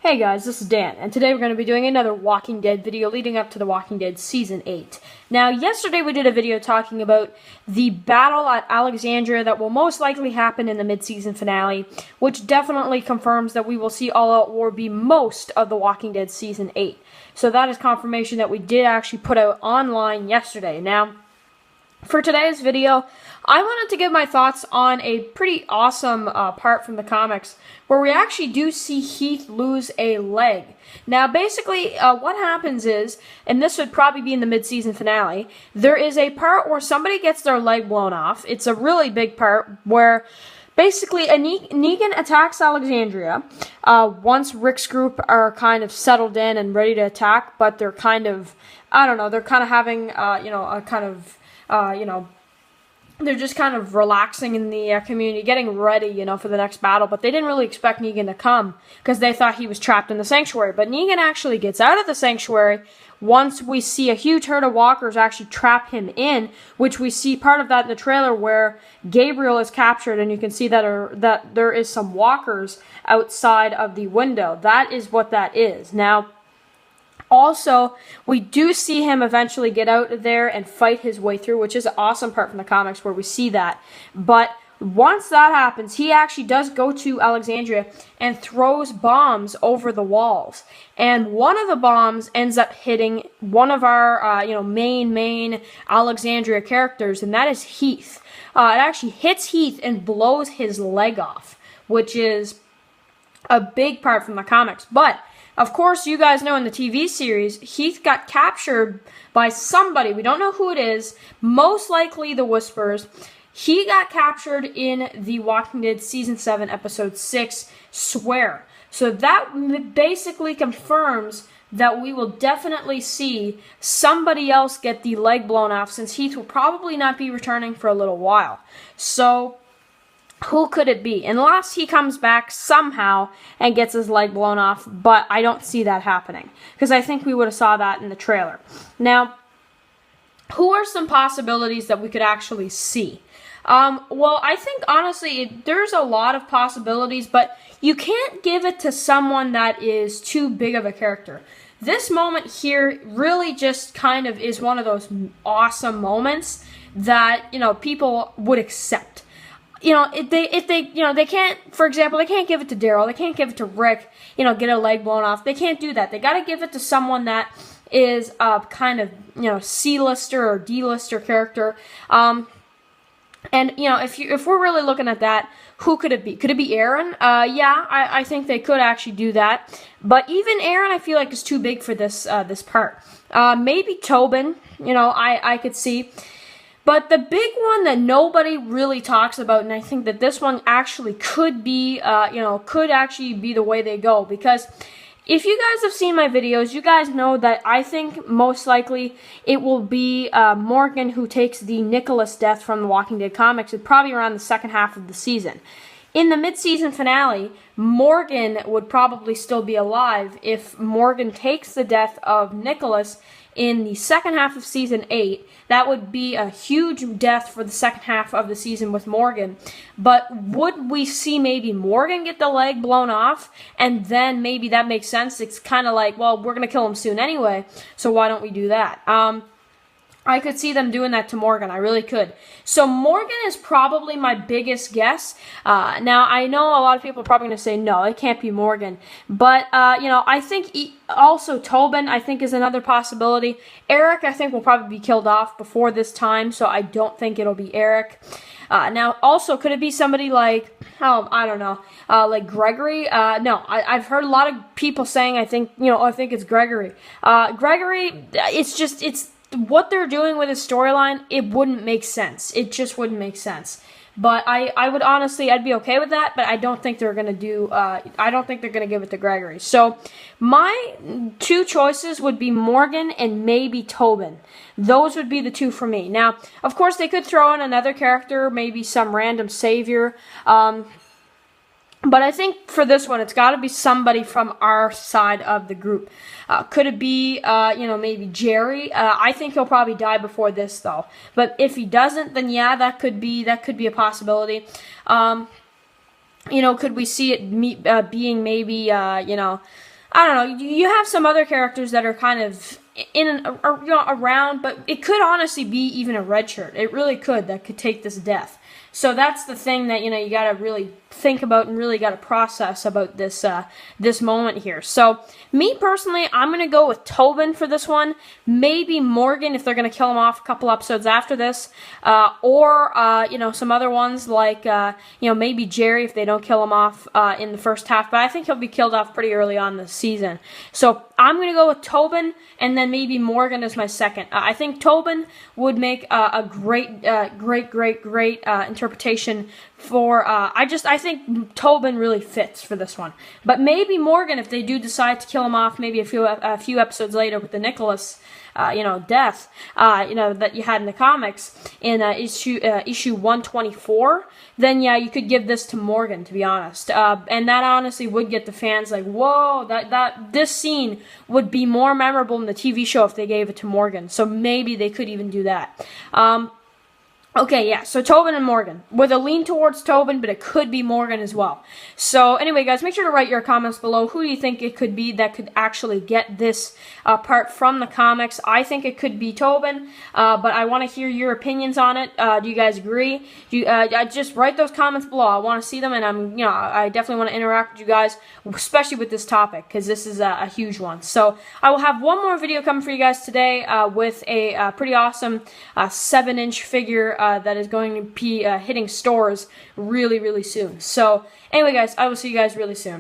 Hey guys, this is Dan, and today we're going to be doing another Walking Dead video leading up to The Walking Dead Season 8. Now, yesterday we did a video talking about the battle at Alexandria that will most likely happen in the mid-season finale, which definitely confirms that we will see all-out war be most of The Walking Dead Season 8. So that is confirmation that we did actually put out online yesterday. Now, for today's video, I wanted to give my thoughts on a pretty awesome part from the comics where we actually do see Heath lose a leg. Now, basically, what happens is, and this would probably be in the mid-season finale, there is a part where somebody gets their leg blown off. It's a really big part where basically Negan attacks Alexandria once Rick's group are kind of settled in and ready to attack, but they're kind of, I don't know, they're kind of having, a kind of, they're just kind of relaxing in the community, getting ready, for the next battle. But they didn't really expect Negan to come because they thought he was trapped in the sanctuary. But Negan actually gets out of the sanctuary once we see a huge herd of walkers actually trap him in, which we see part of that in the trailer where Gabriel is captured, and you can see that there is some walkers outside of the window. That is what that is. Now, also, we do see him eventually get out there and fight his way through, which is an awesome part from the comics where we see that. But once that happens, he actually does go to Alexandria and throws bombs over the walls. And one of the bombs ends up hitting one of our, main Alexandria characters, and that is Heath. It actually hits Heath and blows his leg off, which is a big part from the comics. But of course, you guys know in the TV series, Heath got captured by somebody. We don't know who it is. Most likely the Whisperers. He got captured in The Walking Dead Season 7, Episode 6, Swear. So that basically confirms that we will definitely see somebody else get the leg blown off, since Heath will probably not be returning for a little while. So who could it be? Unless he comes back somehow and gets his leg blown off, but I don't see that happening, because I think we would have saw that in the trailer. Now, who are some possibilities that we could actually see? Well, I think, honestly, there's a lot of possibilities, but you can't give it to someone that is too big of a character. This moment here really just kind of is one of those awesome moments that, people would accept. If they can't, for example, they can't give it to Daryl, they can't give it to Rick, get a leg blown off. They can't do that. They got to give it to someone that is a kind of, C-lister or D-lister character. And if we're really looking at that, who could it be? Could it be Aaron? Yeah, I think they could actually do that. But even Aaron, I feel like, is too big for this part. Maybe Tobin, I could see. But the big one that nobody really talks about, and I think that this one actually could be, could actually be the way they go. Because if you guys have seen my videos, you guys know that I think most likely it will be Morgan who takes the Nicholas death from the Walking Dead comics. It's probably around the second half of the season. In the mid-season finale, Morgan would probably still be alive if Morgan takes the death of Nicholas in the second half of Season 8. That would be a huge death for the second half of the season with Morgan. But would we see maybe Morgan get the leg blown off? And then maybe that makes sense. It's kind of like, well, we're going to kill him soon anyway, so why don't we do that? I could see them doing that to Morgan. I really could. So Morgan is probably my biggest guess. Now, I know a lot of people are probably going to say, no, it can't be Morgan. But, I think also Tobin, I think, is another possibility. Eric, I think, will probably be killed off before this time, so I don't think it'll be Eric. Now, also, could it be somebody like, I don't know, like Gregory? No, I've heard a lot of people saying, I think it's Gregory. Gregory, it's what they're doing with his storyline, it wouldn't make sense. It just wouldn't make sense. But I would honestly, I'd be okay with that, but I don't think they're going to do, I don't think they're going to give it to Gregory. So, my two choices would be Morgan and maybe Tobin. Those would be the two for me. Now, of course, they could throw in another character, maybe some random savior, but I think for this one, it's got to be somebody from our side of the group. Could it be, maybe Jerry? I think he'll probably die before this, though. But if he doesn't, then yeah, that could be a possibility. Could we see it being maybe, I don't know, you have some other characters that are kind of in and around, but it could honestly be even a red shirt. It really could, that could take this death. So that's the thing that, you got to really think about and really got to process about this this moment here. So me personally, I'm going to go with Tobin for this one. Maybe Morgan if they're going to kill him off a couple episodes after this, or some other ones like maybe Jerry if they don't kill him off in the first half. But I think he'll be killed off pretty early on this season. So I'm going to go with Tobin, and then maybe Morgan is my second. I think Tobin would make a great interpretation for, I think Tobin really fits for this one. But maybe Morgan, if they do decide to kill him off maybe a few episodes later with the Nicholas, death, that you had in the comics in issue 124, then yeah, you could give this to Morgan, to be honest. And that honestly would get the fans like, whoa, this scene would be more memorable in the TV show if they gave it to Morgan. So maybe they could even do that. Okay, yeah, so Tobin and Morgan. With a lean towards Tobin, but it could be Morgan as well. So anyway, guys, make sure to write your comments below. Who do you think it could be that could actually get this part from the comics? I think it could be Tobin, but I want to hear your opinions on it. Do you guys agree? Just write those comments below. I want to see them, and I definitely want to interact with you guys, especially with this topic, because this is a huge one. So I will have one more video coming for you guys today with a pretty awesome 7-inch figure that is going to be hitting stores really, really soon. So anyway, guys, I will see you guys really soon.